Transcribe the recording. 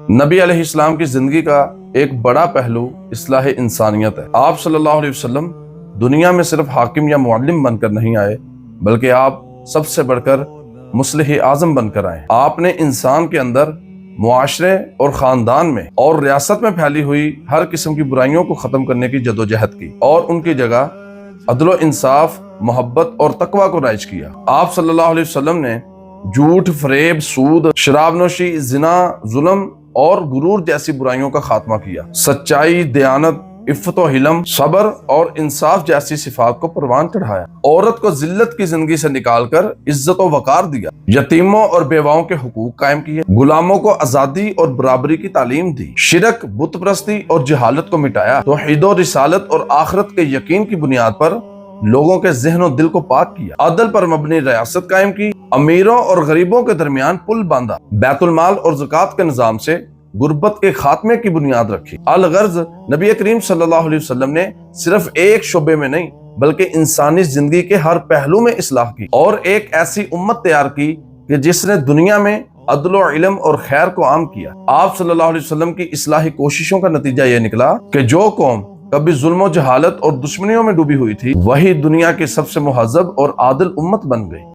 نبی علیہ السلام کی زندگی کا ایک بڑا پہلو اصلاح انسانیت ہے۔ آپ صلی اللہ علیہ وسلم دنیا میں صرف حاکم یا معلم بن کر نہیں آئے، بلکہ آپ سب سے بڑھ کر مصلح اعظم بن کر آئے۔ آپ نے انسان کے اندر، معاشرے اور خاندان میں اور ریاست میں پھیلی ہوئی ہر قسم کی برائیوں کو ختم کرنے کی جدوجہد کی اور ان کی جگہ عدل و انصاف، محبت اور تقوی کو رائج کیا۔ آپ صلی اللہ علیہ وسلم نے جھوٹ، فریب، سود، شراب نوشی، زنا، ظلم اور غرور جیسی برائیوں کا خاتمہ کیا۔ سچائی، دیانت، عفت و حلم، صبر اور انصاف جیسی صفات کو پروان چڑھایا۔ عورت کو ذلت کی زندگی سے نکال کر عزت و وقار دیا۔ یتیموں اور بیواؤں کے حقوق قائم کیے۔ غلاموں کو آزادی اور برابری کی تعلیم دی۔ شرک، بت پرستی اور جہالت کو مٹایا۔ توحید و رسالت اور آخرت کے یقین کی بنیاد پر لوگوں کے ذہن و دل کو پاک کیا۔ عدل پر مبنی ریاست قائم کی۔ امیروں اور غریبوں کے درمیان پل باندھا۔ بیت المال اور زکوٰۃ کے نظام سے غربت کے خاتمے کی بنیاد رکھی۔ الغرض نبی کریم صلی اللہ علیہ وسلم نے صرف ایک شعبے میں نہیں بلکہ انسانی زندگی کے ہر پہلو میں اصلاح کی اور ایک ایسی امت تیار کی کہ جس نے دنیا میں عدل و علم اور خیر کو عام کیا۔ آپ صلی اللہ علیہ وسلم کی اصلاحی کوششوں کا نتیجہ یہ نکلا کہ جو قوم کبھی ظلم و جہالت اور دشمنیوں میں ڈوبی ہوئی تھی، وہی دنیا کی سب سے مہذب اور عادل امت بن گئی۔